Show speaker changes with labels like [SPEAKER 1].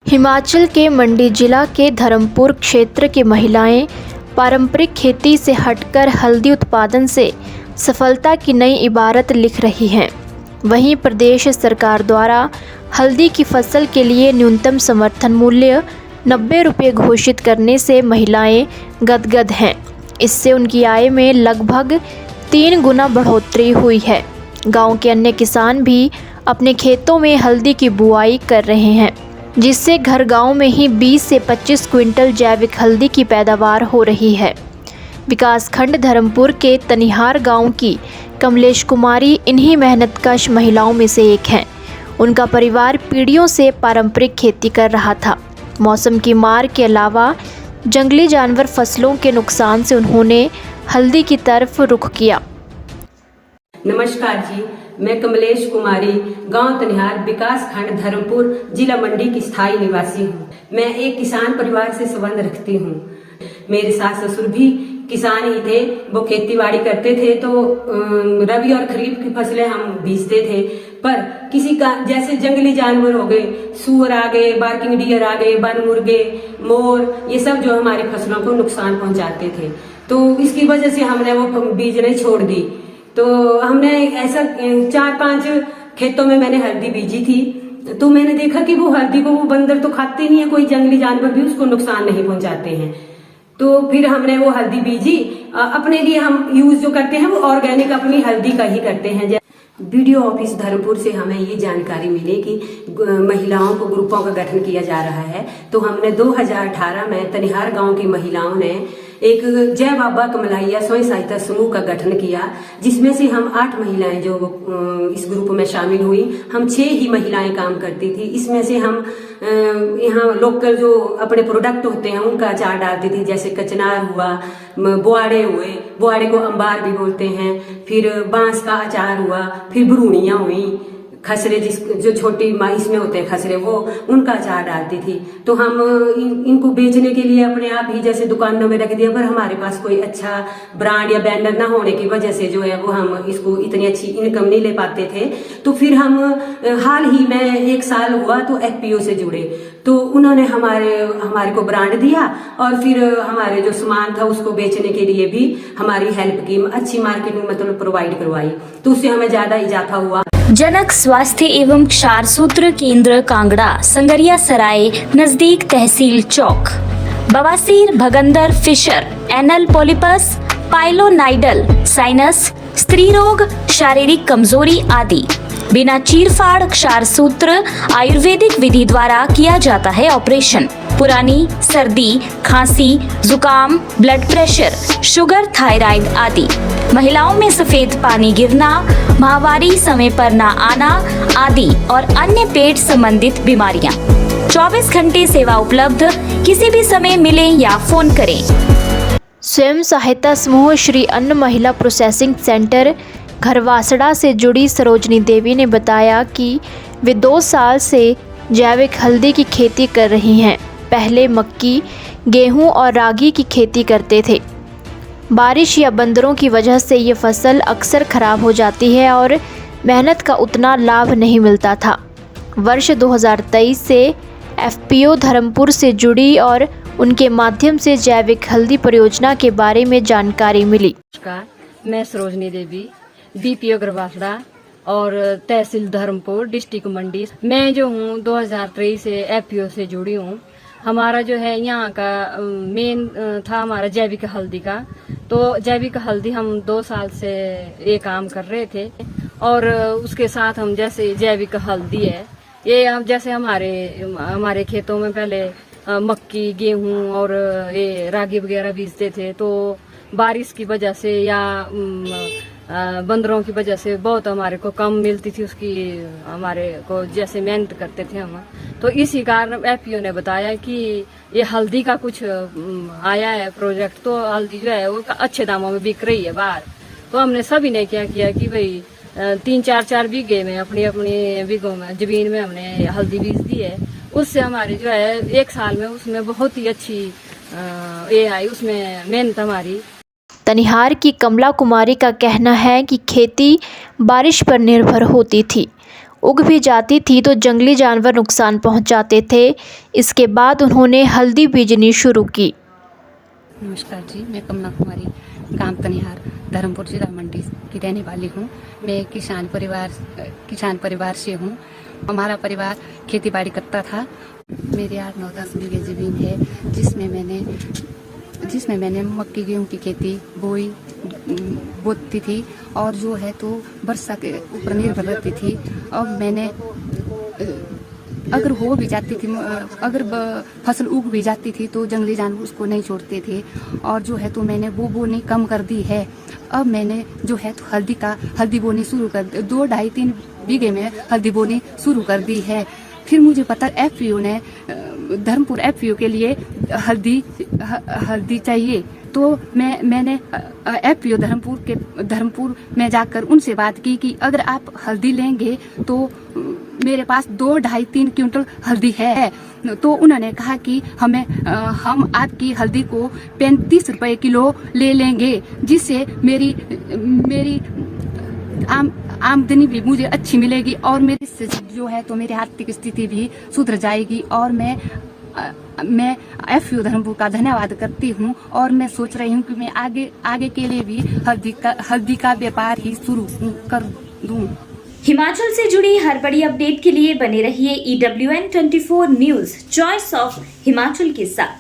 [SPEAKER 1] हिमाचल के मंडी जिला के धर्मपुर क्षेत्र की महिलाएं पारंपरिक खेती से हटकर हल्दी उत्पादन से सफलता की नई इबारत लिख रही हैं। वहीं प्रदेश सरकार द्वारा हल्दी की फसल के लिए न्यूनतम समर्थन मूल्य 90 रुपये घोषित करने से महिलाएं गदगद हैं। इससे उनकी आय में लगभग 3 गुना बढ़ोतरी हुई है। गांव के अन्य किसान भी अपने खेतों में हल्दी की बुआई कर रहे हैं, जिससे घर गांव में ही 20 से 25 क्विंटल जैविक हल्दी की पैदावार हो रही है। विकासखंड धर्मपुर के तनिहार गांव की कमलेश कुमारी इन्हीं मेहनतकश महिलाओं में से एक हैं। उनका परिवार पीढ़ियों से पारंपरिक खेती कर रहा था। मौसम की मार के अलावा जंगली जानवर फसलों के नुकसान से उन्होंने हल्दी की तरफ रुख किया।
[SPEAKER 2] नमस्कार जी, मैं कमलेश कुमारी गांव तनिहार विकास खंड धर्मपुर जिला मंडी की स्थायी निवासी हूँ। मैं एक किसान परिवार से संबंध रखती हूँ। मेरे सास ससुर भी किसान ही थे, वो खेती बाड़ी करते थे, तो रबी और खरीफ की फसलें हम बीजते थे। पर किसी का जैसे जंगली जानवर हो गए, सूअर आ गए, बार्किंग डियर आ गए, वन मुर्गे, मोर, ये सब जो हमारी फसलों को नुकसान पहुंचाते थे, तो इसकी वजह से हमने वो बीजने छोड़ दी। तो हमने ऐसा 4-5 खेतों में मैंने हल्दी बीजी थी, तो मैंने देखा कि वो हल्दी को वो बंदर तो खाते नहीं है, कोई जंगली जानवर भी उसको नुकसान नहीं पहुंचाते हैं। तो फिर हमने वो हल्दी बीजी। अपने लिए हम यूज जो करते हैं वो ऑर्गेनिक अपनी हल्दी का ही करते हैं। वीडियो ऑफिस धर्मपुर से हमें ये जानकारी मिली कि महिलाओं को ग्रुपों का गठन किया जा रहा है। तो हमने 2018 में तनिहार गांव की महिलाओं ने एक जय बाबा कमलैया स्वयं सहायता समूह का गठन किया, जिसमें से हम 8 महिलाएं जो इस ग्रुप में शामिल हुई। हम 6 ही महिलाएं काम करती थी। इसमें से हम यहाँ लोकल जो अपने प्रोडक्ट होते हैं उनका अचार डालती थी, जैसे कचनार हुआ, बुआड़े हुए, बुआड़े को अंबार भी बोलते हैं, फिर बांस का अचार हुआ, फिर भरूणियाँ हुई, खसरे जो छोटी इसमें होते हैं खसरे, वो उनका अचार डालती थी। तो हम इनको बेचने के लिए अपने आप ही जैसे दुकानों में रख दिया, पर हमारे पास कोई अच्छा ब्रांड या बैनर ना होने की वजह से जो है वो हम इसको इतनी अच्छी इनकम नहीं ले पाते थे। तो फिर हम हाल ही में 1 साल हुआ तो FPO से जुड़े, तो उन्होंने हमारे को ब्रांड दिया और फिर हमारे जो सामान था उसको बेचने के लिए भी हमारी हेल्प की, अच्छी मार्केटिंग मतलब प्रोवाइड करवाई, तो उससे हमें ज्यादा इजाफा हुआ।
[SPEAKER 3] जनक स्वास्थ्य एवं क्षार सूत्र केंद्र कांगड़ा, संगरिया सराय नजदीक तहसील चौक। बवासीर, भगंदर, Fisher, anal polypous, pilonidal, sinus, स्त्री रोग, शारीरिक कमजोरी आदि बिना चीरफाड़ क्षार सूत्र आयुर्वेदिक विधि द्वारा किया जाता है ऑपरेशन। पुरानी सर्दी, खांसी, जुकाम, ब्लड प्रेशर, शुगर, थायराइड आदि, महिलाओं में सफेद पानी गिरना, माहवारी समय पर ना आना आदि और अन्य पेट संबंधित बीमारियां। 24 घंटे सेवा उपलब्ध, किसी भी समय मिलें या फोन करें।
[SPEAKER 1] स्वयं सहायता समूह श्री अन्न महिला प्रोसेसिंग सेंटर घरवासड़ा से जुड़ी सरोजनी देवी ने बताया कि वे 2 साल से जैविक हल्दी की खेती कर रही हैं। पहले मक्की, गेहूं और रागी की खेती करते थे। बारिश या बंदरों की वजह से ये फसल अक्सर खराब हो जाती है और मेहनत का उतना लाभ नहीं मिलता था। वर्ष 2023 से FPO धर्मपुर से जुड़ी और उनके माध्यम से जैविक हल्दी परियोजना के बारे में जानकारी मिली।
[SPEAKER 4] नमस्कार, मैं सरोजनी देवी, DPO घरवासड़ा और तहसील धर्मपुर, डिस्ट्रिक्ट मंडी। मैं जो हूँ 2023 से FPO से जुड़ी हूँ। हमारा जो है यहाँ का मेन था हमारा जैविक हल्दी का। तो जैविक हल्दी हम 2 साल से ये काम कर रहे थे, और उसके साथ हम जैसे जैविक हल्दी है ये हम जैसे हमारे खेतों में पहले मक्की, गेहूं और ये रागी वगैरह बीजते थे। तो बारिश की वजह से या बंदरों की वजह से बहुत हमारे को कम मिलती थी उसकी, हमारे को जैसे मेहनत करते थे हम। तो इसी कारण FPO ने बताया कि ये हल्दी का कुछ आया है प्रोजेक्ट, तो हल्दी जो है वो अच्छे दामों में बिक रही है बाहर। तो हमने सभी ने क्या किया कि भाई 3-4 बीघे में अपनी बीघों में जमीन में हमने हल्दी बीज दी है। उससे हमारी जो है 1 साल में उसमें बहुत ही अच्छी ये आई, उसमें मेहनत हमारी।
[SPEAKER 1] तनिहार की कमला कुमारी का कहना है कि खेती बारिश पर निर्भर होती थी। उग भी जाती थी तो जंगली जानवर नुकसान पहुंचाते थे। इसके बाद उन्होंने हल्दी बीजनी शुरू की।
[SPEAKER 5] नमस्कार जी, मैं कमला कुमारी गांव तनिहार धर्मपुर जिला मंडी की रहने वाली हूँ। मैं किसान परिवार से हूँ। हमारा परिवार खेती बाड़ी करता था। मेरे 8-9-10 बीघे जमीन है जिसमें मैंने मक्की गेहूँ की खेती बोती थी और जो है तो वर्षा के ऊपर निर्भर रहती थी। अब मैंने अगर हो भी जाती थी, अगर फसल उग भी जाती थी तो जंगली जानवर उसको नहीं छोड़ते थे और जो है तो मैंने वो बोनी कम कर दी है। अब मैंने जो है तो हल्दी बोनी शुरू कर 2-2.5-3 बीघे में हल्दी बोनी शुरू कर दी है। फिर मुझे पता एफपीओ ने धर्मपुर एफपीओ के लिए हल्दी चाहिए तो मैंने एफपीओ धर्मपुर में जाकर उनसे बात की कि अगर आप हल्दी लेंगे तो मेरे पास 2-2.5-3 क्विंटल हल्दी है। तो उन्होंने कहा कि हम आपकी हल्दी को 35 रुपए किलो ले लेंगे, जिससे मेरी आमदनी भी मुझे अच्छी मिलेगी और मेरी जो है तो मेरी आर्थिक स्थिति भी सुधर जाएगी। और मैं एफपीओ धर्मपुर का धन्यवाद करती हूँ और मैं सोच रही हूँ कि मैं आगे के लिए भी हल्दी का व्यापार ही शुरू कर दूँ।
[SPEAKER 3] हिमाचल से जुड़ी हर बड़ी अपडेट के लिए बने रहिए EWN 24 news, choice of Himachal के साथ।